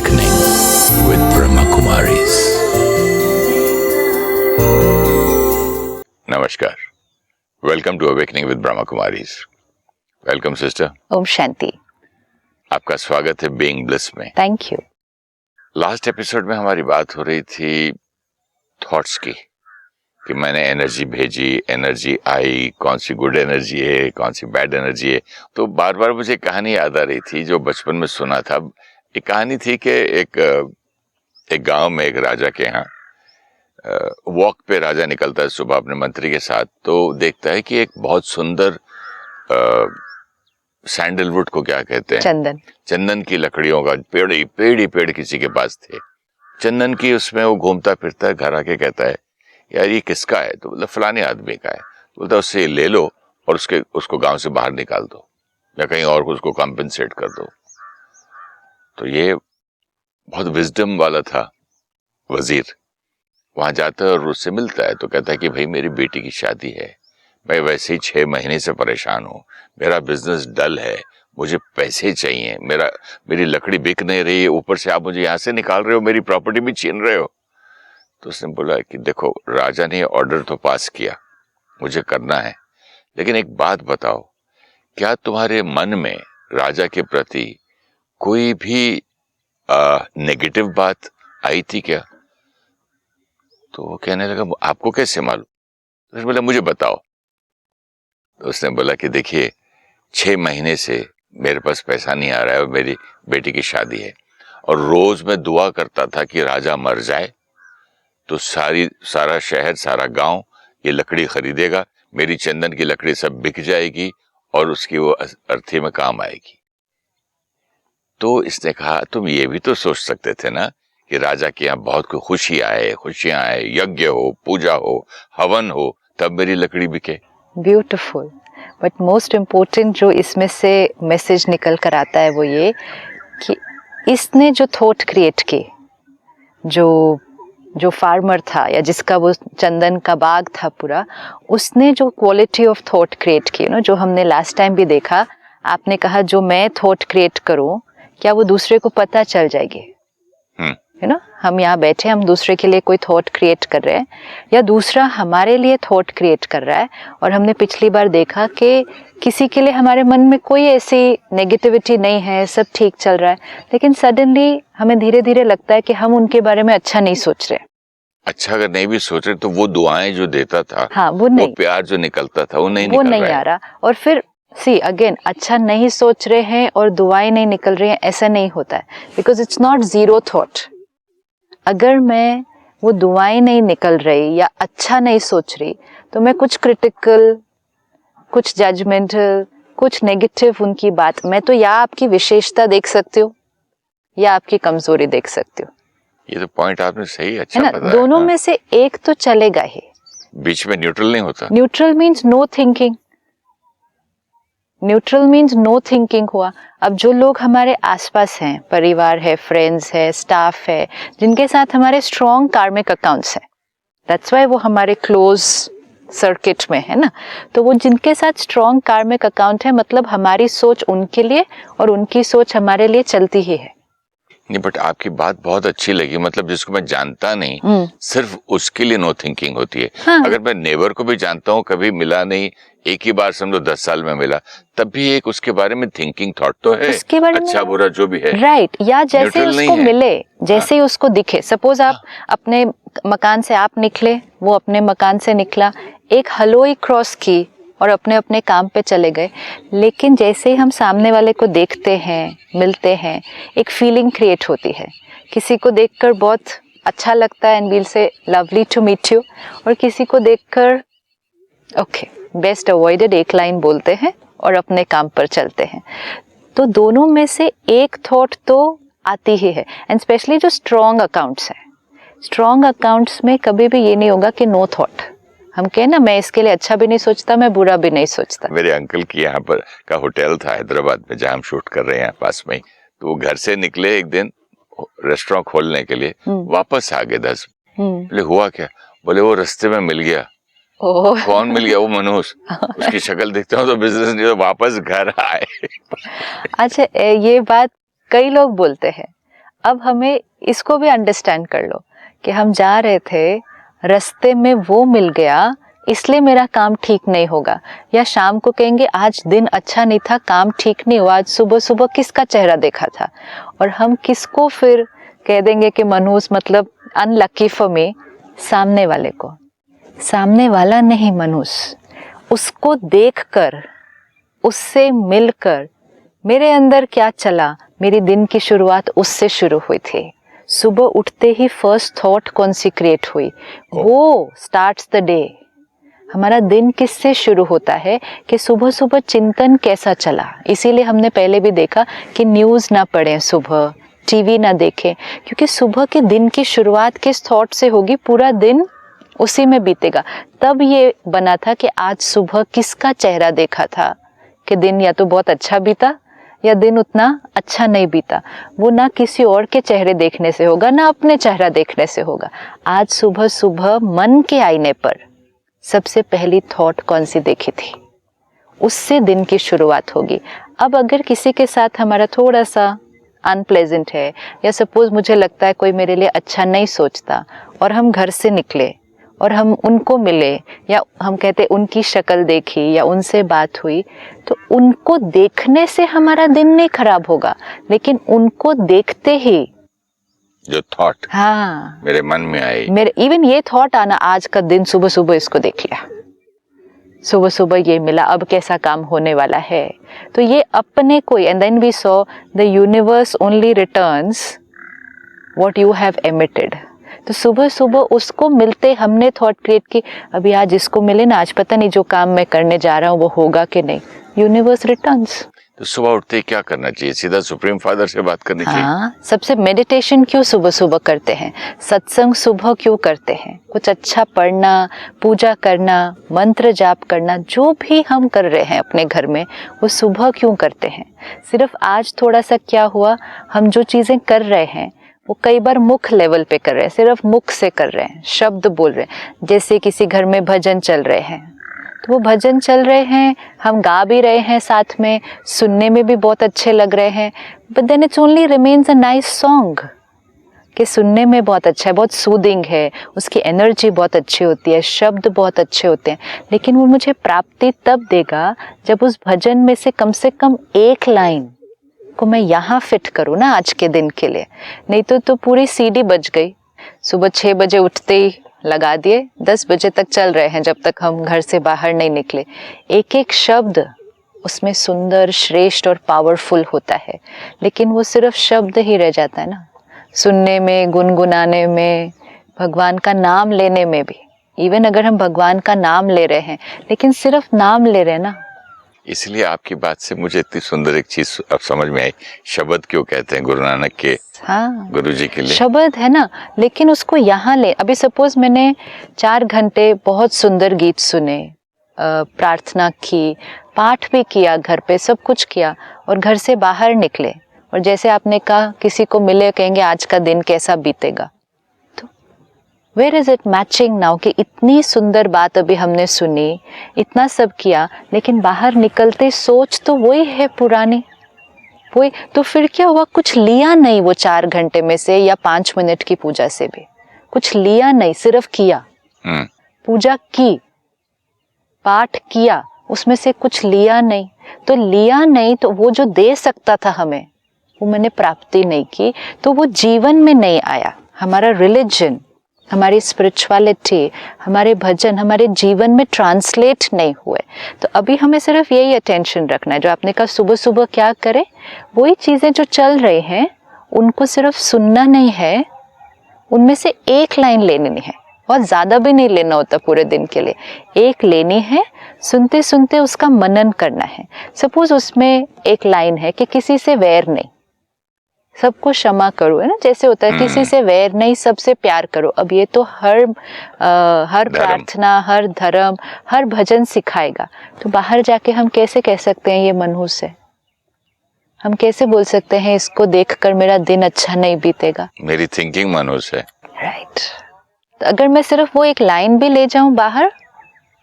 Awakening with Brahma Kumaris. Namaskar. Welcome to Awakening with Brahma Kumaris. Welcome sister. Om Shanti. आपका स्वागत है being bliss में. Thank you. Last episode में हमारी बात हो रही थी थॉट्स की, कि मैंने एनर्जी भेजी, एनर्जी आई, कौन सी गुड एनर्जी है, कौन सी बैड एनर्जी है. तो बार बार मुझे कहानी याद आ रही थी जो बचपन में सुना था. एक कहानी थी कि एक गांव में एक राजा के यहाँ वॉक पे राजा निकलता है सुबह अपने मंत्री के साथ. तो देखता है कि एक बहुत सुंदर सैंडलवुड को क्या कहते हैं, चंदन की लकड़ियों का पेड़ किसी के पास थे. चंदन की उसमें वो घूमता फिरता है. घर आके कहता है यार ये किसका है? तो मतलब फलाने आदमी का है. बोलता उससे ले लो और उसको गांव से बाहर निकाल दो या कहीं और उसको कॉम्पेंसेट कर दो. तो ये बहुत विजडम वाला था वजीर. वहां जाता है और उससे मिलता है तो कहता है कि भाई मेरी बेटी की शादी है, मैं वैसे ही 6 महीने से परेशान हूँ, मेरा बिजनेस डल है, मुझे पैसे चाहिए, मेरी लकड़ी बिक नहीं रही है, ऊपर से आप मुझे यहाँ से निकाल रहे हो, मेरी प्रॉपर्टी भी छीन रहे हो. तो उसने बोला कि देखो राजा ने ऑर्डर तो पास किया, मुझे करना है, लेकिन एक बात बताओ, क्या तुम्हारे मन में राजा के प्रति कोई भी नेगेटिव बात आई थी क्या? तो वो कहने लगा आपको कैसे मालूम? तो उसने बोला मुझे बताओ. तो उसने बोला कि देखिए 6 महीने से मेरे पास पैसा नहीं आ रहा है और मेरी बेटी की शादी है, और रोज मैं दुआ करता था कि राजा मर जाए तो सारा शहर, सारा गांव ये लकड़ी खरीदेगा, मेरी चंदन की लकड़ी सब बिक जाएगी और उसकी वो अर्थी में काम आएगी. तो इसने कहा तुम ये भी तो सोच सकते थे ना कि राजा के यहाँ बहुत कोई खुशियां आए, यज्ञ हो, पूजा हो, हवन हो, तब मेरी लकड़ी बिके. ब्यूटीफुल. बट मोस्ट इम्पोर्टेंट जो इसमें से मैसेज निकल कर आता है वो ये कि इसने जो थॉट क्रिएट की, जो फार्मर था या जिसका वो चंदन का बाग था पूरा, उसने जो क्वालिटी ऑफ थॉट क्रिएट की ना, जो हमने लास्ट टाइम भी देखा, आपने कहा जो मैं थॉट क्रिएट करूं क्या वो दूसरे को पता चल जाएगी. हम यहाँ बैठे, हम दूसरे के लिए कोई थॉट क्रिएट कर रहे हैं या दूसरा हमारे लिए थॉट क्रिएट कर रहा है, और हमने पिछली बार देखा कि किसी के लिए हमारे मन में कोई ऐसी नेगेटिविटी नहीं है, सब ठीक चल रहा है, लेकिन सडनली हमें धीरे धीरे लगता है कि हम उनके बारे में अच्छा नहीं सोच रहे. अच्छा अगर नहीं भी सोच रहे तो वो दुआएं जो देता था, हाँ, वो प्यार जो निकलता था वो नहीं आ रहा. और फिर अगेन अच्छा नहीं सोच रहे हैं और दुआएं नहीं निकल रही हैं, ऐसा नहीं होता है, because it's not zero thought. अगर मैं वो दुआएं नहीं निकल रही या अच्छा नहीं सोच रही तो मैं कुछ क्रिटिकल, कुछ जजमेंटल, कुछ नेगेटिव उनकी बात, मैं तो या आपकी विशेषता देख सकती हूँ या आपकी कमजोरी देख सकती हूँ. ये तो पॉइंट आपने सही अच्छा बताया. दोनों में से एक तो चलेगा ही. बीच में न्यूट्रल नहीं होता. Neutral means no thinking. Neutral means no thinking हुआ. अब जो लोग हमारे आसपास हैं, परिवार है, फ्रेंड्स है, स्टाफ है, जिनके साथ हमारे स्ट्रॉन्ग कार्मिक अकाउंट्स हैं, दैट्स वाई वो हमारे क्लोज सर्किट में है ना, तो वो जिनके साथ स्ट्रॉन्ग कार्मिक अकाउंट है, मतलब हमारी सोच उनके लिए और उनकी सोच हमारे लिए चलती ही है. नहीं, बट आपकी बात बहुत अच्छी लगी. मतलब जिसको मैं जानता नहीं, सिर्फ उसके लिए नो थिंकिंग होती है. हाँ. अगर मैं नेबर को भी जानता हूँ, कभी मिला नहीं, एक ही बार समझो 10 साल में मिला, तब भी एक उसके बारे में थिंकिंग थॉट तो है, अच्छा बुरा जो भी है, राइट. या जैसे उसको मिले, जैसे ही उसको दिखे, सपोज आप अपने मकान से आप निकले, वो अपने मकान से निकला, एक हलोई क्रॉस की और अपने अपने काम पे चले गए, लेकिन जैसे ही हम सामने वाले को देखते हैं, मिलते हैं, एक फीलिंग क्रिएट होती है. किसी को देखकर बहुत अच्छा लगता है एंड वील से लवली टू मीट यू, और किसी को देखकर ओके बेस्ट अवॉइडेड, एक लाइन बोलते हैं और अपने काम पर चलते हैं. तो दोनों में से एक थॉट तो आती ही है. एंड स्पेशली जो स्ट्रॉन्ग अकाउंट्स हैं, स्ट्रॉन्ग अकाउंट्स में कभी भी ये नहीं होगा कि नो थॉट. हम कहें ना, मैं इसके लिए अच्छा भी नहीं सोचता, मैं बुरा भी नहीं सोचता. मेरे अंकल की यहाँ पर का होटल था हैदराबाद में, जहाँ हम शूट कर रहे हैं पास में ही. तो वो घर से निकले एक दिन रेस्टोरेंट खोलने के लिए, वापस आ गए 10. बोले हुआ क्या? बोले वो रास्ते में मिल गया. कौन मिल गया? वो मनोज. उसकी शक्ल देखता हूँ तो बिजनेस नहीं, तो वापस घर आए. अच्छा, ये बात कई लोग बोलते हैं. अब हमें इसको भी अंडरस्टैंड कर लो कि हम जा रहे थे, रास्ते में वो मिल गया, इसलिए मेरा काम ठीक नहीं होगा। या शाम को कहेंगे आज दिन अच्छा नहीं था, काम ठीक नहीं हुआ, आज सुबह सुबह किसका चेहरा देखा था, और हम किसको फिर कह देंगे कि मनहूस मतलब अनलकी फॉर मी, सामने वाले को। सामने वाला नहीं मनहूस, उसको देखकर, उससे मिलकर मेरे अंदर क्या चला, मेरी दिन की शुरुआत उससे शुरू हुई थी। सुबह उठते ही फर्स्ट थॉट कौन सी क्रिएट हुई, वो स्टार्ट्स द डे। हमारा दिन किससे शुरू होता है कि सुबह सुबह चिंतन कैसा चला। इसीलिए हमने पहले भी देखा कि न्यूज़ ना पढ़ें सुबह, टीवी ना देखें, क्योंकि सुबह के दिन की शुरुआत किस थॉट से होगी, पूरा दिन उसी में बीतेगा। तब ये बना था कि आज सुबह किसका चेहरा देखा था कि दिन या तो बहुत अच्छा बीता या दिन उतना अच्छा नहीं बीता। वो ना किसी और के चेहरे देखने से होगा, ना अपने चेहरा देखने से होगा। आज सुबह सुबह मन के आईने पर सबसे पहली थॉट कौन सी देखी थी, उससे दिन की शुरुआत होगी। अब अगर किसी के साथ हमारा थोड़ा सा अनप्लेजेंट है, या सपोज मुझे लगता है कोई मेरे लिए अच्छा नहीं सोचता, और हम घर से निकले और हम उनको मिले, या हम कहते उनकी शक्ल देखी या उनसे बात हुई, तो उनको देखने से हमारा दिन नहीं खराब होगा, लेकिन उनको देखते ही जो थॉट हाँ मेरे मन में आई, मेरे इवन ये थॉट आना, आज का दिन सुबह सुबह इसको देख लिया, सुबह सुबह ये मिला, अब कैसा काम होने वाला है, तो ये अपने को। And then we saw the universe only returns what you have emitted. तो सुबह सुबह उसको मिलते हमने थॉट क्रिएट की, अभी आज इसको मिले ना, आज पता नहीं जो काम मैं करने जा रहा हूँ वो होगा कि नहीं। Universe returns. तो सुबह उठते ही क्या करना चाहिए? सीधा सुप्रीम फादर से बात करनी चाहिए? हाँ, सबसे मेडिटेशन क्यों सुबह सुबह करते हैं, सत्संग सुबह क्यों करते हैं, कुछ अच्छा पढ़ना, पूजा करना, मंत्र जाप करना, जो भी हम कर रहे हैं अपने घर में वो सुबह क्यों करते हैं। सिर्फ आज थोड़ा सा क्या हुआ, हम जो चीज़ें कर रहे हैं वो कई बार मुख लेवल पे कर रहे हैं, सिर्फ मुख से कर रहे हैं, शब्द बोल रहे हैं। जैसे किसी घर में भजन चल रहे हैं, तो वो भजन चल रहे हैं, हम गा भी रहे हैं साथ में, सुनने में भी बहुत अच्छे लग रहे हैं, but then it's only remains a nice song, कि सुनने में बहुत अच्छा है, बहुत सूदिंग है, उसकी एनर्जी बहुत अच्छी होती है, शब्द बहुत अच्छे होते हैं, लेकिन वो मुझे प्राप्ति तब देगा जब उस भजन में से कम एक लाइन को मैं यहाँ फिट करूँ ना आज के दिन के लिए। नहीं तो पूरी सीडी बज गई। सुबह 6 बजे उठते ही लगा दिए, 10 बजे तक चल रहे हैं, जब तक हम घर से बाहर नहीं निकले। एक एक शब्द उसमें सुंदर, श्रेष्ठ और पावरफुल होता है, लेकिन वो सिर्फ शब्द ही रह जाता है ना। सुनने में, गुनगुनाने में, भगवान का नाम लेने में भी, इवन अगर हम भगवान का नाम ले रहे हैं लेकिन सिर्फ नाम ले रहे हैं ना। इसलिए आपकी बात से मुझे इतनी सुंदर एक चीज अब समझ में आई, शब्द क्यों कहते हैं गुरु नानक के, हाँ, गुरुजी के लिए शब्द है ना, लेकिन उसको यहाँ ले। अभी सपोज मैंने 4 घंटे बहुत सुंदर गीत सुने, प्रार्थना की, पाठ भी किया, घर पे सब कुछ किया, और घर से बाहर निकले, और जैसे आपने कहा किसी को मिले, कहेंगे आज का दिन कैसा बीतेगा, तो where is it matching now, कि इतनी सुंदर बात अभी हमने सुनी, इतना सब किया, लेकिन बाहर निकलते सोच तो वही है पुरानी, वही। तो फिर क्या हुआ, कुछ लिया नहीं वो 4 घंटे में से, या 5 मिनट की पूजा से भी कुछ लिया नहीं, सिर्फ किया, पूजा की, पाठ किया, उसमें से कुछ लिया नहीं। तो लिया नहीं, तो वो जो दे सकता था हमें, वो मैंने प्राप्ति नहीं की, तो वो जीवन में नहीं आया। हमारा रिलीजन, हमारी स्पिरिचुअलिटी, हमारे भजन हमारे जीवन में ट्रांसलेट नहीं हुए। तो अभी हमें सिर्फ यही अटेंशन रखना है, जो आपने कहा सुबह सुबह क्या करें, वही चीज़ें जो चल रही हैं उनको सिर्फ सुनना नहीं है, उनमें से एक लाइन लेनी है, बहुत ज़्यादा भी नहीं लेना होता पूरे दिन के लिए, एक लेनी है, सुनते सुनते उसका मनन करना है। सपोज उसमें एक लाइन है कि किसी से वैर नहीं, सबको क्षमा करो, है ना, जैसे होता है किसी से वैर नहीं, सबसे प्यार करो। अब ये तो हर प्रार्थना, हर धर्म, हर भजन सिखाएगा। तो बाहर जाके हम कैसे कह सकते हैं ये मनहूस है, हम कैसे बोल सकते हैं इसको देखकर मेरा दिन अच्छा नहीं बीतेगा, मेरी थिंकिंग मनहूस है, राइट। तो अगर मैं सिर्फ वो एक लाइन भी ले जाऊं बाहर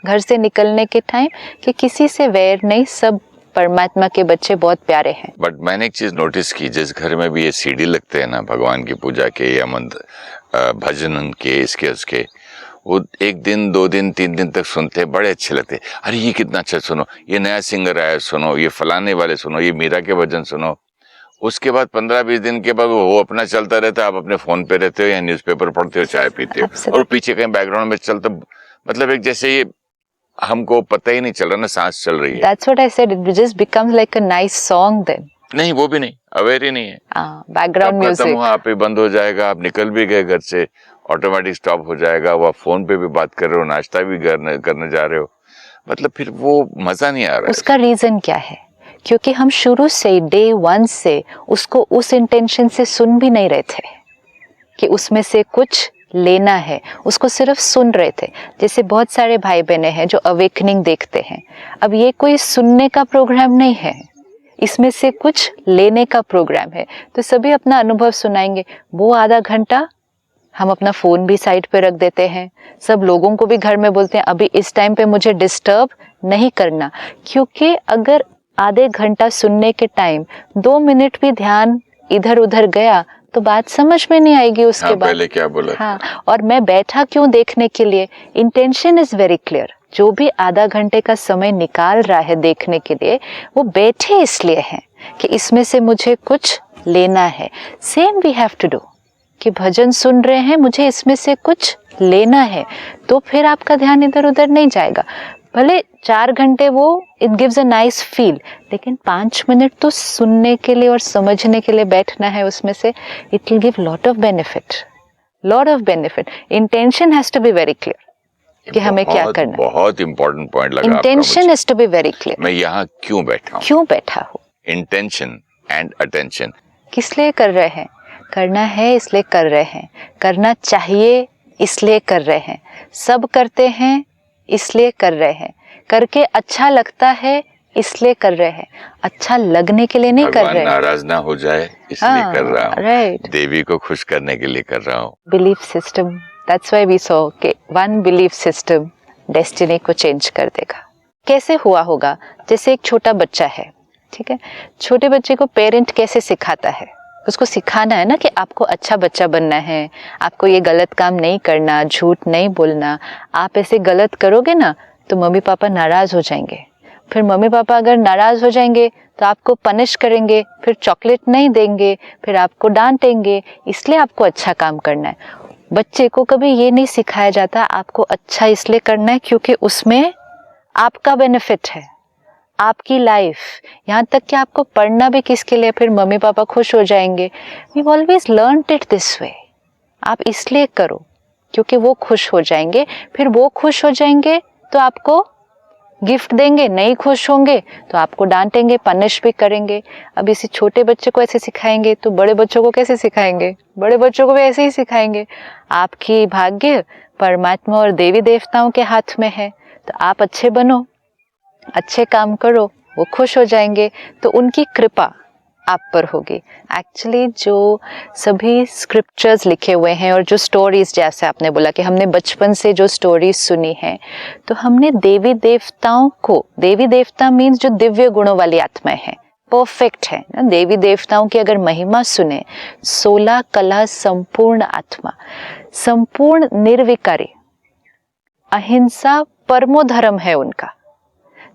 घर से निकलने के टाइम, कि किसी से वैर नहीं, सब परमात्मा के बच्चे बहुत प्यारे हैं। बट मैंने एक चीज नोटिस की, जिस घर में भी ये सीडी लगते हैं ना भगवान की पूजा के या भजन के, इसके उसके, वो 1 दिन 2 दिन 3 दिन तक सुनते हैं, बड़े अच्छे लगते हैं। अरे ये कितना अच्छा, सुनो ये नया सिंगर आया सुनो, ये फलाने वाले सुनो, ये मीरा के भजन सुनो। उसके बाद 15-20 दिन के बाद वो अपना चलता रहता है, आप अपने फोन पे रहते हो या न्यूज़पेपर पढ़ते हो, चाय पीते हो, और पीछे कहीं बैकग्राउंड में चलता, मतलब एक जैसे ये हमको पता ही नहीं चल रहा ना, सांस चल रही है। That's what I said, it just becomes like a nice song then. नहीं, वो भी नहीं, अवेयर ही नहीं है। बैकग्राउंड म्यूजिक खत्म हुआ, आप ही बंद हो जाएगा, आप निकल भी गए घर से, ऑटोमेटिक स्टॉप हो जाएगा, वो आप फोन पे भी बात कर रहे हो, नाश्ता भी करने जा रहे हो, मतलब फिर वो मजा नहीं आ रहा है। उसका रीजन क्या है? क्योंकि हम शुरू से डे 1 से उसको उस इंटेंशन से सुन भी नहीं रहे थे कि उसमें से कुछ लेना है, उसको सिर्फ सुन रहे थे। जैसे बहुत सारे भाई बहने हैं जो अवेकनिंग देखते हैं, अब ये कोई सुनने का प्रोग्राम नहीं है, इसमें से कुछ लेने का प्रोग्राम है। तो सभी अपना अनुभव सुनाएंगे। वो आधा घंटा हम अपना फोन भी साइड पे रख देते हैं, सब लोगों को भी घर में बोलते हैं अभी इस टाइम पे मुझे डिस्टर्ब नहीं करना, क्योंकि अगर आधे घंटा सुनने के टाइम 2 मिनट भी ध्यान इधर उधर गया तो बात समझ में नहीं आएगी उसके बाद। पहले क्या बोला? हाँ, और मैं बैठा क्यों देखने के लिए? Intention is very clear. जो भी आधा घंटे का समय निकाल रहा है देखने के लिए, वो बैठे इसलिए हैं कि इसमें से मुझे कुछ लेना है। Same we have to do, कि भजन सुन रहे हैं, मुझे इसमें से कुछ लेना है, तो फिर आपका ध्यान इधर उधर नहीं जाएगा। भले 4 घंटे वो it gives a nice feel, लेकिन 5 मिनट तो सुनने के लिए और समझने के लिए बैठना है उसमें से, it will give lot of benefit. Intention has to be very clear कि हमें क्या करना है। बहुत इंपॉर्टेंट पॉइंट लगा आपका मुझे। Intention has to be very clear. मैं यहाँ क्यों बैठा हूँ? Intention and attention. किस लिए कर रहे हैं? करना है इसलिए कर रहे हैं, करना चाहिए इसलिए कर रहे हैं, सब करते हैं इसलिए कर रहे हैं, करके अच्छा लगता है इसलिए कर रहे हैं, अच्छा लगने के लिए नहीं कर रहे हैं। नाराज ना हो जाए इसलिए कर रहा हूँ, राइट, देवी को खुश करने के लिए कर रहा हूँ। Belief system, that's why we saw कि वन बिलीफ सिस्टम डेस्टिनी को चेंज कर देगा। कैसे हुआ होगा? जैसे एक छोटा बच्चा है, ठीक है, छोटे बच्चे को पेरेंट कैसे सिखाता है? उसको सिखाना है ना कि आपको अच्छा बच्चा बनना है, आपको ये गलत काम नहीं करना, झूठ नहीं बोलना। आप ऐसे गलत करोगे ना तो मम्मी पापा नाराज हो जाएंगे, फिर मम्मी पापा अगर नाराज हो जाएंगे तो आपको पनिश करेंगे, फिर चॉकलेट नहीं देंगे, फिर आपको डांटेंगे, इसलिए आपको अच्छा काम करना है। बच्चे को कभी ये नहीं सिखाया जाता आपको अच्छा इसलिए करना है क्योंकि उसमें आपका बेनिफिट है, आपकी लाइफ, यहाँ तक कि आपको पढ़ना भी किसके लिए, फिर मम्मी पापा खुश हो जाएंगे। We always learned it this way, आप इसलिए करो क्योंकि वो खुश हो जाएंगे, फिर वो खुश हो जाएंगे तो आपको गिफ्ट देंगे, नहीं खुश होंगे तो आपको डांटेंगे, पनिश भी करेंगे। अब इसी छोटे बच्चे को ऐसे सिखाएंगे तो बड़े बच्चों को कैसे सिखाएंगे? बड़े बच्चों को भी ऐसे ही सिखाएंगे। आपकी भाग्य परमात्मा और देवी देवताओं के हाथ में है, तो आप अच्छे बनो, अच्छे काम करो, वो खुश हो जाएंगे, तो उनकी कृपा आप पर होगी। एक्चुअली जो सभी स्क्रिप्चर्स लिखे हुए हैं और जो स्टोरीज, जैसे आपने बोला कि हमने बचपन से जो स्टोरीज सुनी है, तो हमने देवी देवताओं को, देवी देवता मीन्स जो दिव्य गुणों वाली आत्माएं हैं, परफेक्ट है ना। देवी देवताओं की अगर महिमा सुने, 16 कला संपूर्ण आत्मा, संपूर्ण निर्विकारी, अहिंसा परमो धर्म है उनका।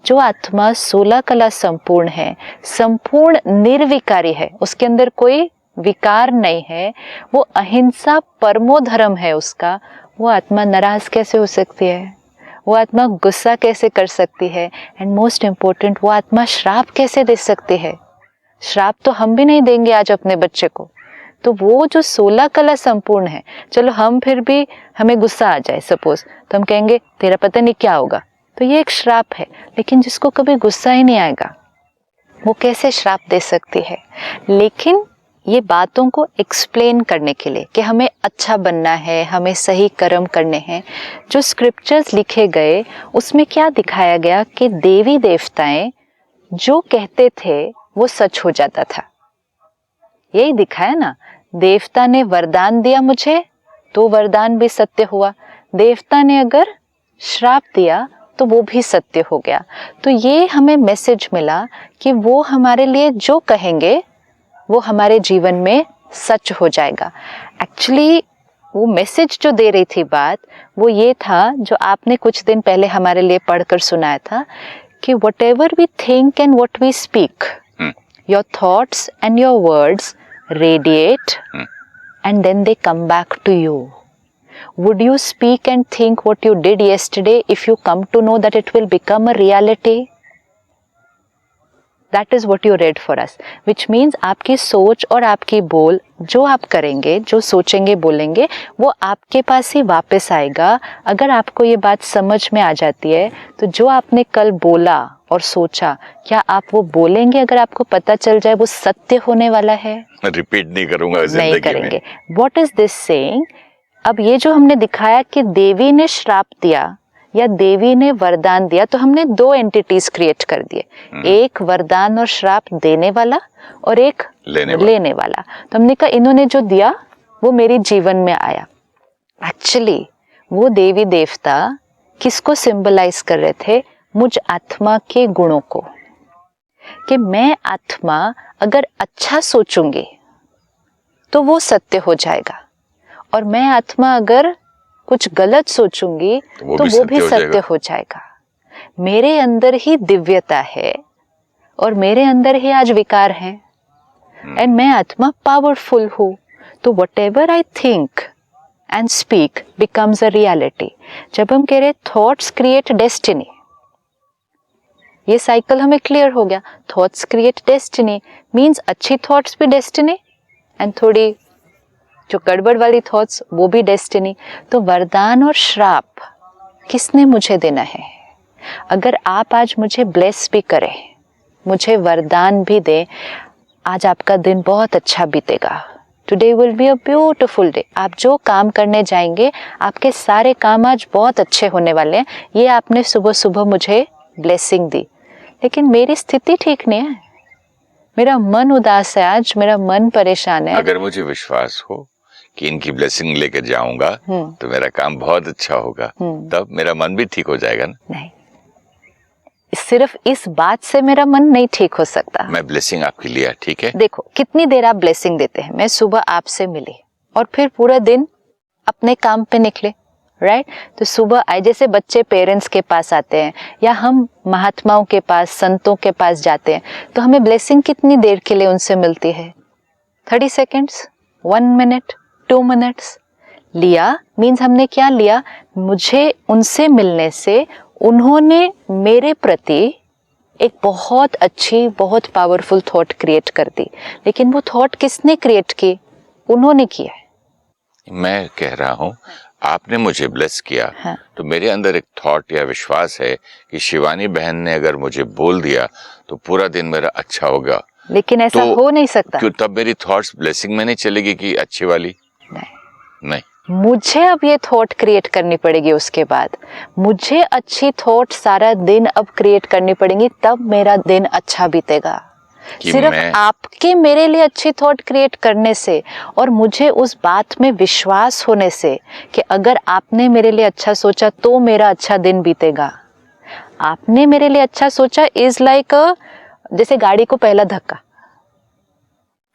जो आत्मा 16 कला संपूर्ण है, संपूर्ण निर्विकारी है, उसके अंदर कोई विकार नहीं है, वो अहिंसा परमो धर्म है उसका, वो आत्मा नाराज कैसे हो सकती है? वो आत्मा गुस्सा कैसे कर सकती है? एंड मोस्ट इम्पोर्टेंट, वो आत्मा श्राप कैसे दे सकती है? श्राप तो हम भी नहीं देंगे आज अपने बच्चे को। तो वो जो 16 कला संपूर्ण है, चलो हम फिर भी, हमें गुस्सा आ जाए सपोज, तो हम कहेंगे तेरा पता नहीं क्या होगा, तो ये एक श्राप है। लेकिन जिसको कभी गुस्सा ही नहीं आएगा, वो कैसे श्राप दे सकती है? लेकिन ये बातों को एक्सप्लेन करने के लिए कि हमें अच्छा बनना है, हमें सही कर्म करने हैं, जो स्क्रिप्चर्स लिखे गए उसमें क्या दिखाया गया कि देवी देवताएं जो कहते थे वो सच हो जाता था। यही दिखाया ना, देवता ने वरदान दिया मुझे तो वरदान भी सत्य हुआ, देवता ने अगर श्राप दिया तो वो भी सत्य हो गया। तो ये हमें मैसेज मिला कि वो हमारे लिए जो कहेंगे वो हमारे जीवन में सच हो जाएगा। एक्चुअली वो मैसेज जो दे रही थी बात, वो ये था जो आपने कुछ दिन पहले हमारे लिए पढ़कर सुनाया था कि whatever we think and what we speak, your thoughts and your words radiate and then they come back to you. Would you speak and think what you did yesterday if you come to know that it will become a reality? That is what you read for us, which means आपकी सोच और आपकी बोल, जो आप करेंगे, जो सोचेंगे बोलेंगे, वो आपके पास ही वापस आएगा। अगर आपको ये बात समझ में आ जाती है तो जो आपने कल बोला और सोचा, क्या आप वो बोलेंगे अगर आपको पता चल जाए वो सत्य होने वाला है? रिपीट नहीं करूंगा जिंदगी में। नहीं करेंगे। What is this saying? अब ये जो हमने दिखाया कि देवी ने श्राप दिया या देवी ने वरदान दिया, तो हमने दो एंटिटीज क्रिएट कर दिए, एक वरदान और श्राप देने वाला और एक लेने वाला। तो हमने कहा इन्होंने जो दिया वो मेरे जीवन में आया। एक्चुअली वो देवी देवता किसको सिंबलाइज कर रहे थे? मुझ आत्मा के गुणों को, कि मैं आत्मा अगर अच्छा सोचूंगी तो वो सत्य हो जाएगा, और मैं आत्मा अगर कुछ गलत सोचूंगी तो वो भी सत्य हो जाएगा। मेरे अंदर ही दिव्यता है और मेरे अंदर ही आज विकार है, एंड मैं आत्मा पावरफुल हूँ। तो whatever I think and speak becomes a reality। जब हम कह रहे थॉट्स क्रिएट डेस्टिनी, ये साइकिल हमें क्लियर हो गया। थॉट्स क्रिएट डेस्टिनी मीन्स अच्छी थॉट्स भी डेस्टिनी एंड थोड़ी जो गड़बड़ वाली थॉट्स वो भी डेस्टिनी। तो वरदान और श्राप किसने मुझे देना है? अगर आप आज मुझे ब्लेस भी करें, मुझे वरदान भी दें, आज आपका दिन बहुत अच्छा बीतेगा। Today will be a beautiful day. आप जो काम करने जाएंगे आपके सारे काम आज बहुत अच्छे होने वाले हैं। ये आपने सुबह सुबह मुझे ब्लेसिंग दी, लेकिन मेरी स्थिति ठीक नहीं है, मेरा मन उदास है, आज मेरा मन परेशान है। अगर मुझे विश्वास हो कि इनकी ब्लेसिंग लेकर जाऊंगा तो मेरा काम बहुत अच्छा होगा, तब मेरा मन भी ठीक हो जाएगा ना? नहीं, सिर्फ इस बात से मेरा मन नहीं ठीक हो सकता। मैं ब्लेसिंग आपके लिए, ठीक है? देखो कितनी देर आप ब्लेसिंग देते हैं। मैं सुबह आपसे मिली और फिर पूरा दिन अपने काम पे निकले, राइट? तो सुबह आए, जैसे बच्चे पेरेंट्स के पास आते हैं या हम महात्माओं के पास, संतों के पास जाते हैं, तो हमें ब्लेसिंग कितनी देर के लिए उनसे मिलती है? 30 सेकेंड्स, 1 मिनट, 2 मिनट्स। लिया मीन्स हमने क्या लिया? मुझे उनसे मिलने से उन्होंने मेरे प्रति एक बहुत अच्छी, बहुत पावरफुल थॉट क्रिएट कर दी। लेकिन वो थॉट किसने क्रिएट की? उन्होंने किया है। मैं कह रहा हूँ आपने मुझे ब्लेस किया, हाँ। तो मेरे अंदर एक थॉट या विश्वास है कि शिवानी बहन ने अगर मुझे बोल दिया तो पूरा दिन मेरा अच्छा होगा। लेकिन ऐसा तो हो नहीं सकता। क्यों? तब मेरी थॉट्स ब्लेसिंग में नहीं चलेगी कि अच्छी वाली? नहीं। मुझे अब ये थॉट क्रिएट करनी पड़ेगी। उसके बाद मुझे अच्छी थॉट सारा दिन अब क्रिएट करनी पड़ेगी, तब मेरा दिन अच्छा बीतेगा। सिर्फ आपके मेरे लिए अच्छी थॉट क्रिएट करने से और मुझे उस बात में विश्वास होने से कि अगर आपने मेरे लिए अच्छा सोचा तो मेरा अच्छा दिन बीतेगा। आपने मेरे लिए अच्छा सोचा इज लाइक जैसे गाड़ी को पहला धक्का,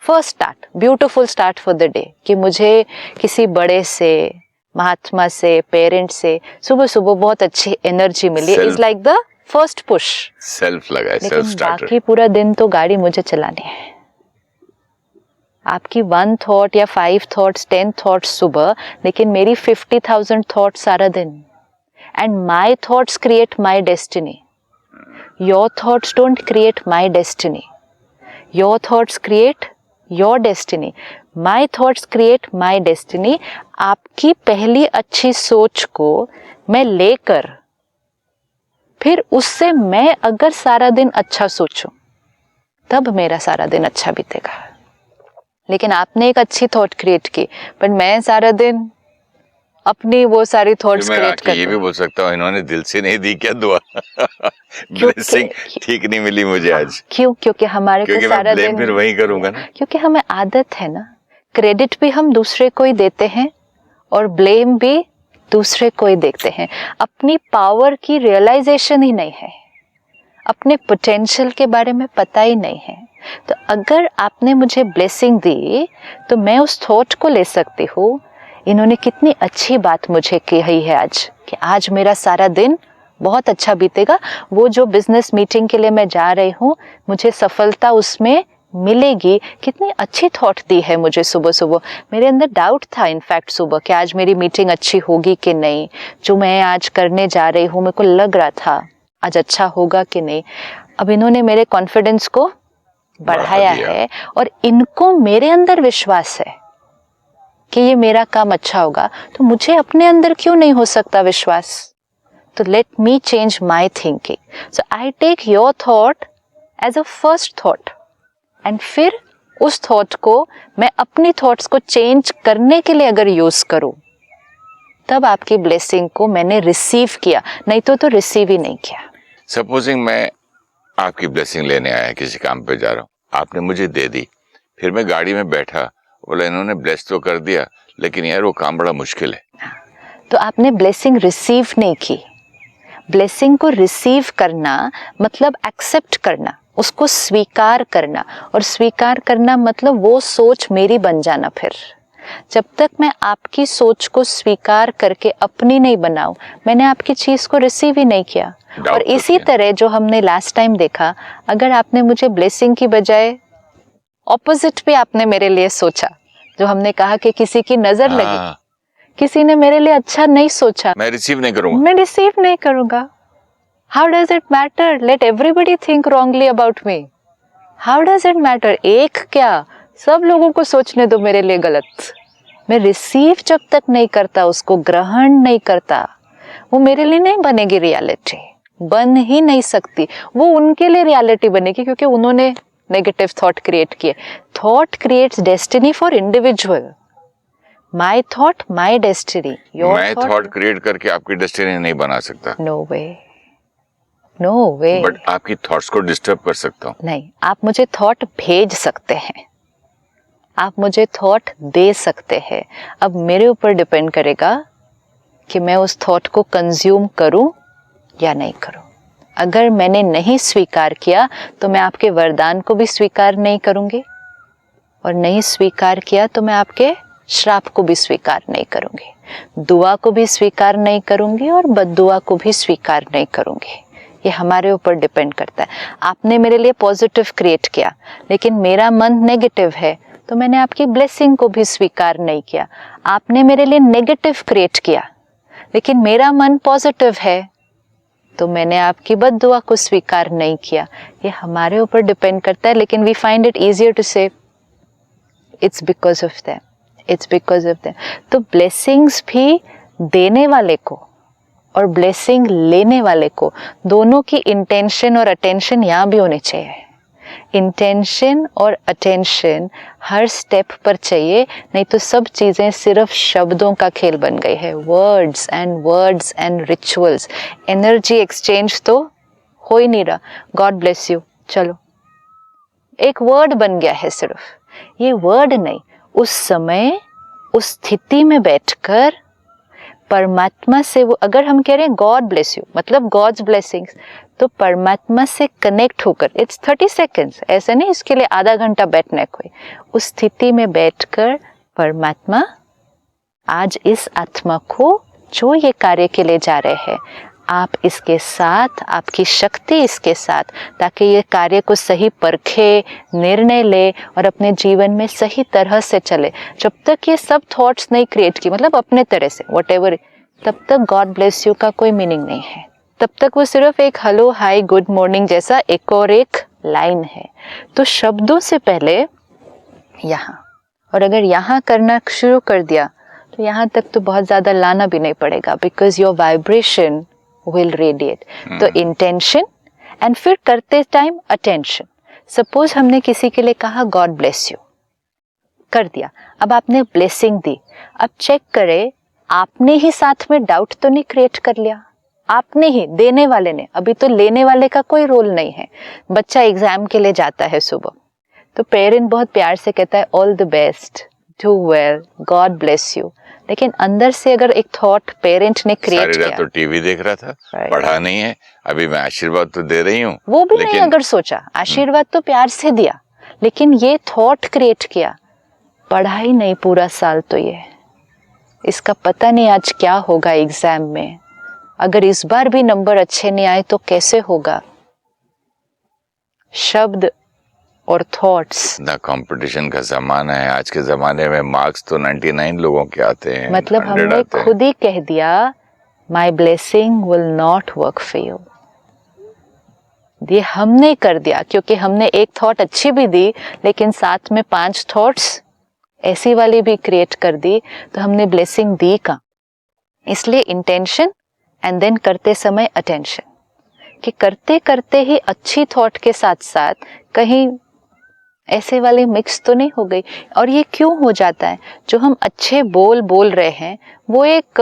first start, beautiful start for the day, कि मुझे किसी बड़े से, महात्मा से, पेरेंट से सुबह सुबह बहुत अच्छी एनर्जी मिली, is like the first push. Self लगा है, सेल्फ स्टार्टर। बाकी पूरा दिन तो गाड़ी मुझे चलानी है। आपकी 1 थॉट या 5 थॉट्स, 10 थॉट्स सुबह, लेकिन मेरी 50,000 थॉट्स सारा दिन। And my thoughts create my destiny. Your thoughts don't create my destiny, your thoughts create your destiny. My thoughts create my destiny. आपकी पहली अच्छी सोच को मैं लेकर फिर उससे मैं अगर सारा दिन अच्छा सोचूं तब मेरा सारा दिन अच्छा बीतेगा। लेकिन आपने एक अच्छी थॉट क्रिएट की, पर मैं सारा दिन अपनी वो सारी थॉट्स क्रिएट कर। ये भी बोल सकता हूँ इन्होंने दिल से नहीं दी क्या दुआ? ब्लेसिंग ठीक नहीं मिली मुझे आज। क्यों? क्योंकि हमारे को सारा दिन फिर वही करूंगा ना, क्योंकि हमें आदत है ना। क्रेडिट भी हम दूसरे को ही देते हैं और ब्लेम भी दूसरे को ही देखते हैं, अपनी पावर की रियलाइजेशन ही नहीं है, अपने पोटेंशियल के बारे में पता ही नहीं है। तो अगर आपने मुझे ब्लेसिंग दी तो मैं उस थॉट को ले सकती हूँ, इन्होंने कितनी अच्छी बात मुझे कही है आज, कि आज मेरा सारा दिन बहुत अच्छा बीतेगा, वो जो बिजनेस मीटिंग के लिए मैं जा रही हूँ मुझे सफलता उसमें मिलेगी। कितनी अच्छी थॉट दी है मुझे सुबह सुबह। मेरे अंदर डाउट था इनफैक्ट सुबह कि आज मेरी मीटिंग अच्छी होगी कि नहीं, जो मैं आज करने जा रही हूँ मेरे को लग रहा था आज अच्छा होगा कि नहीं। अब इन्होंने मेरे कॉन्फिडेंस को बढ़ाया है और इनको मेरे अंदर विश्वास है कि ये मेरा काम अच्छा होगा, तो मुझे अपने अंदर क्यों नहीं हो सकता विश्वास। तो let me change my thinking. So I take your thought as a first thought and फिर उस थॉट को मैं अपनी थॉट्स को चेंज करने के लिए अगर यूज करूं, तब आपकी ब्लेसिंग को मैंने रिसीव किया, नहीं तो रिसीव ही नहीं किया। सपोजिंग मैं आपकी ब्लेसिंग लेने आया, किसी काम पे जा रहा हूँ, आपने मुझे दे दी, फिर मैं गाड़ी में बैठा, बोला इन्होंने ब्लेस तो कर दिया लेकिन यार वो काम बड़ा मुश्किल है। तो आपने ब्लेसिंग रिसीव नहीं की। ब्लेसिंग को रिसीव करना मतलब एक्सेप्ट करना, उसको स्वीकार करना, और स्वीकार करना मतलब वो सोच मेरी बन जाना। फिर जब तक मैं आपकी सोच को स्वीकार करके अपनी नहीं बनाऊं, मैंने आपकी चीज को रिसीव ही नहीं किया। और इसी तरह जो हमने लास्ट टाइम देखा, अगर आपने मुझे ब्लेसिंग की बजाय ऑपोजिट पे आपने मेरे लिए सोचा, जो हमने कहा कि किसी की नजर लगी, किसी ने मेरे लिए अच्छा नहीं सोचा, मैं रिसीव नहीं करूंगा, मैं रिसीव नहीं करूंगा। How does it matter? Let everybody think wrongly about me. How does it matter? एक क्या, सब लोगों को सोचने दो मेरे लिए गलत। मैं रिसीव जब तक नहीं करता, उसको ग्रहण नहीं करता, वो मेरे लिए नहीं बनेगी रियलिटी, बन ही नहीं सकती। वो उनके लिए रियलिटी बनेगी क्योंकि उन्होंने नेगेटिव थॉट क्रिएट किए। Thought creates destiny for individual. My thought my destiny. मैं थॉट क्रिएट करके आपकी डेस्टिनी नहीं बना सकता। No way, no way. But आपकी थॉट्स को डिस्टर्ब कर सकता हूँ। नहीं, आप मुझे थॉट भेज सकते हैं, आप मुझे थॉट दे सकते हैं। अब मेरे ऊपर डिपेंड करेगा कि मैं उस थॉट को कंज्यूम करूं या नहीं करूं। अगर मैंने नहीं स्वीकार किया तो मैं आपके वरदान को भी स्वीकार नहीं करूंगी, और नहीं स्वीकार किया तो मैं आपके श्राप को भी स्वीकार नहीं करूंगी, दुआ को भी स्वीकार नहीं करूंगी और बद्दुआ को भी स्वीकार नहीं करूंगी। ये हमारे ऊपर डिपेंड करता है। आपने मेरे लिए पॉजिटिव क्रिएट किया लेकिन मेरा मन नेगेटिव है, तो मैंने आपकी ब्लेसिंग को भी स्वीकार नहीं किया। आपने मेरे लिए नेगेटिव क्रिएट किया लेकिन मेरा मन पॉजिटिव है, तो मैंने आपकी बद्दुआ को स्वीकार नहीं किया। ये हमारे ऊपर डिपेंड करता है, लेकिन we find it easier to say it's because of them, it's because of them. तो ब्लेसिंग्स भी देने वाले को और ब्लेसिंग लेने वाले को, दोनों की इंटेंशन और अटेंशन यहाँ भी होनी चाहिए। इंटेंशन और अटेंशन हर स्टेप पर चाहिए, नहीं तो सब चीज़ें सिर्फ शब्दों का खेल बन गई है। Words and rituals, energy exchange तो हो ही नहीं रहा। गॉड ब्लेस यू, चलो एक वर्ड बन गया है सिर्फ। ये वर्ड नहीं, उस समय उस स्थिति में बैठकर परमात्मा से वो, अगर हम कह रहे हैं गॉड ब्लेस यू मतलब गॉड्स ब्लेसिंग्स, तो परमात्मा से कनेक्ट होकर, इट्स 30 सेकेंड्स, ऐसे नहीं इसके लिए आधा घंटा बैठना है कोई। उस स्थिति में बैठकर परमात्मा आज इस आत्मा को जो ये कार्य के लिए जा रहे हैं, आप इसके साथ, आपकी शक्ति इसके साथ, ताकि ये कार्य को सही परखे, निर्णय ले और अपने जीवन में सही तरह से चले। जब तक ये सब थॉट्स नहीं क्रिएट की, मतलब अपने तरह से व्हाटएवर, तब तक गॉड ब्लेस यू का कोई मीनिंग नहीं है। तब तक वो सिर्फ एक हेलो हाय गुड मॉर्निंग जैसा एक और एक लाइन है। तो शब्दों से पहले यहाँ, और अगर यहाँ करना शुरू कर दिया तो यहाँ तक तो बहुत ज्यादा लाना भी नहीं पड़ेगा, because your vibration will radiate। तो इंटेंशन एंड फिर करते टाइम अटेंशन। सपोज हमने किसी के लिए कहा गॉड ब्लेस यू, कर दिया, अब आपने ब्लेसिंग दी, अब चेक करें आपने ही साथ में डाउट तो नहीं क्रिएट कर लिया, आपने ही, देने वाले ने, अभी तो लेने वाले का कोई रोल नहीं है। बच्चा एग्जाम के लिए जाता है सुबह, तो पेरेंट बहुत प्यार से कहता है all the best, do well, God bless you. लेकिन अंदर से अगर एक थॉट पेरेंट ने क्रिएट किया, तो टीवी देख रहा था, पढ़ा नहीं है, अभी मैं आशीर्वाद तो दे रही हूँ, वो भी नहीं अगर सोचा, आशीर्वाद तो प्यार से दिया, लेकिन ये थॉट क्रिएट किया, पढ़ा ही नहीं पूरा साल, तो ये इसका पता नहीं आज क्या होगा एग्जाम में, अगर इस बार भी नंबर अच्छे नहीं आए तो कैसे होगा। शब्द और थॉट्स, ना कंपटीशन का जमाना है, आज के जमाने में मार्क्स तो 99 लोगों के आते हैं, मतलब हमने खुद ही कह दिया my blessing will not work for you. ये हमने कर दिया, क्योंकि हमने एक थॉट अच्छी भी दी लेकिन साथ में 5 थॉट्स ऐसी वाली भी क्रिएट कर दी, तो हमने ब्लेसिंग दी कहाँ। इसलिए इंटेंशन एंड देन करते समय अटेंशन, कि करते करते ही अच्छी थॉट के साथ साथ कहीं ऐसे वाली मिक्स तो नहीं हो गई। और ये क्यों हो जाता है, जो हम अच्छे बोल रहे हैं वो एक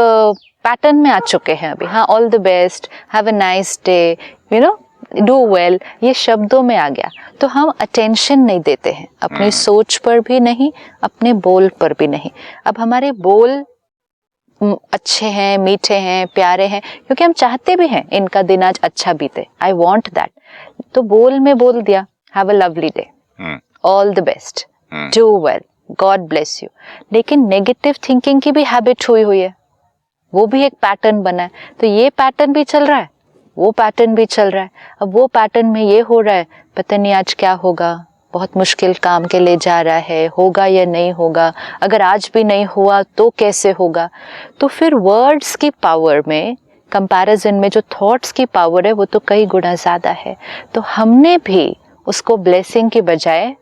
पैटर्न में आ चुके हैं अभी। हाँ, all the best, have a nice day, you know, do well, ये शब्दों में आ गया, तो हम अटेंशन नहीं देते हैं, अपनी सोच पर भी नहीं, अपने बोल पर भी नहीं। अब हमारे बोल अच्छे हैं, मीठे हैं, प्यारे हैं, क्योंकि हम चाहते भी हैं इनका दिन आज अच्छा बीते, आई वॉन्ट दैट, तो बोल में बोल दिया have a lovely day, all the best, do well, God bless you. लेकिन नेगेटिव थिंकिंग की भी हैबिट हुई है, वो भी एक पैटर्न बना है, तो ये पैटर्न भी चल रहा है, वो पैटर्न भी चल रहा है। अब वो पैटर्न में ये हो रहा है, पता नहीं आज क्या होगा, बहुत मुश्किल काम के लिए जा रहा है, होगा या नहीं होगा, अगर आज भी नहीं हुआ तो कैसे होगा। तो फिर वर्ड्स की पावर में कंपैरिजन में जो थॉट्स की पावर है वो तो कई गुना ज्यादा है। तो हमने भी उसको ब्लेसिंग की बजाय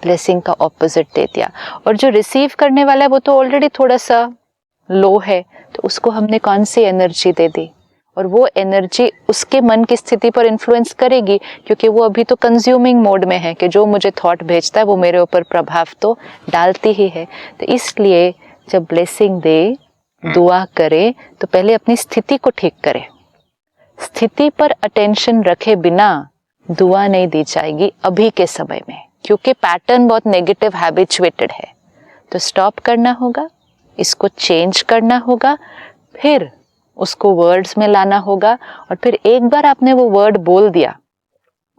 ब्लेसिंग का ऑपोजिट दे दिया, और जो रिसीव करने वाला है वो तो ऑलरेडी थोड़ा सा लो है, तो उसको हमने कौन सी एनर्जी दे दी, और वो एनर्जी उसके मन की स्थिति पर इन्फ्लुएंस करेगी, क्योंकि वो अभी तो कंज्यूमिंग मोड में है कि जो मुझे थॉट भेजता है वो मेरे ऊपर प्रभाव तो डालती ही है। तो इसलिए जब ब्लेसिंग दे, दुआ करे, तो पहले अपनी स्थिति को ठीक करे। स्थिति पर अटेंशन रखे बिना दुआ नहीं दी जाएगी अभी के समय में, क्योंकि पैटर्न बहुत नेगेटिव हैबिचुएटेड है। तो स्टॉप करना होगा, इसको चेंज करना होगा, फिर उसको वर्ड्स में लाना होगा, और फिर एक बार आपने वो वर्ड बोल दिया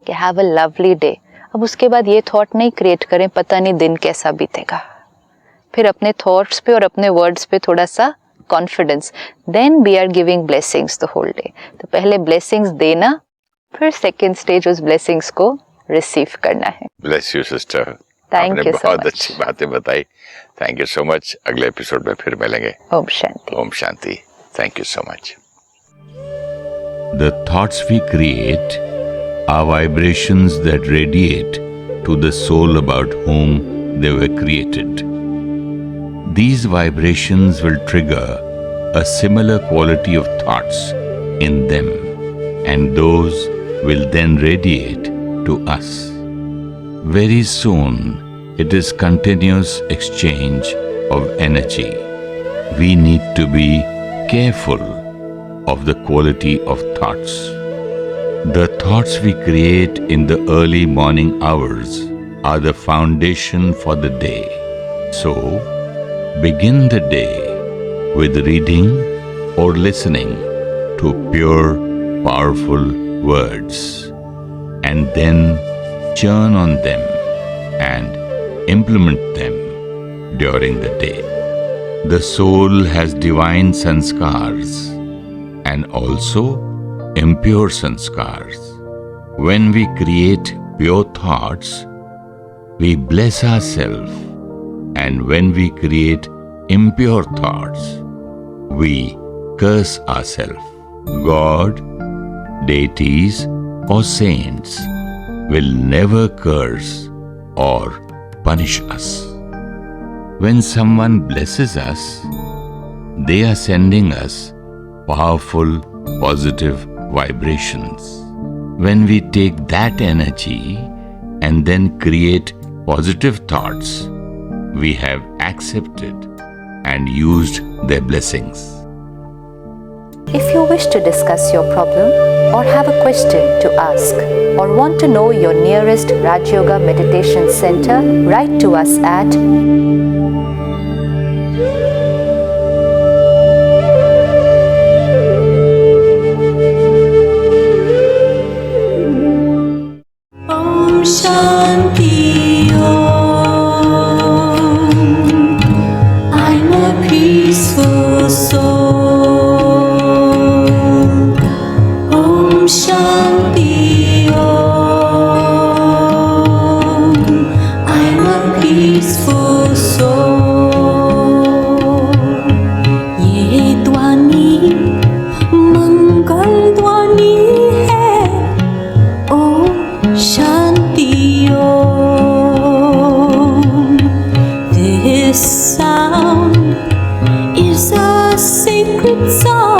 कि हैव अ लवली डे, अब उसके बाद ये थॉट नहीं क्रिएट करें पता नहीं दिन कैसा बीतेगा। फिर अपने थॉट्स पे और अपने वर्ड्स पे थोड़ा सा confidence, then we are giving blessings the whole day. तो पहले ब्लेसिंग्स देना, फिर सेकेंड स्टेज उस ब्लेसिंग्स को रिसीव करना है। Bless you sister, thank you, बहुत अच्छी बातें बताई, थैंक यू सो मच। अगले एपिसोड में फिर मिलेंगे। Om Shanti. Om Shanti. Thank you so much. The thoughts we create are vibrations that radiate to the soul about whom they were created. These vibrations will trigger a similar quality of thoughts in them, and those will then radiate to us. Very soon, it is continuous exchange of energy. We need to be careful of the quality of thoughts. The thoughts we create in the early morning hours are the foundation for the day. So, begin the day with reading or listening to pure, powerful words, and then churn on them and implement them during the day. The soul has divine sanskars and also impure sanskars. When we create pure thoughts, we bless ourselves, and when we create impure thoughts, we curse ourselves. God, deities, or saints will never curse or punish us. When someone blesses us, they are sending us powerful, positive vibrations. When we take that energy and then create positive thoughts, we have accepted and used their blessings. If you wish to discuss your problem or have a question to ask or want to know your nearest Raj Yoga Meditation Center, write to us at Om Shanti Om. I'm a peaceful soul. Om Shanti Om. I'm a peaceful soul. ये ध्वनि मंगल ध्वनि है. Om Shanti Om. This sound is a sacred song.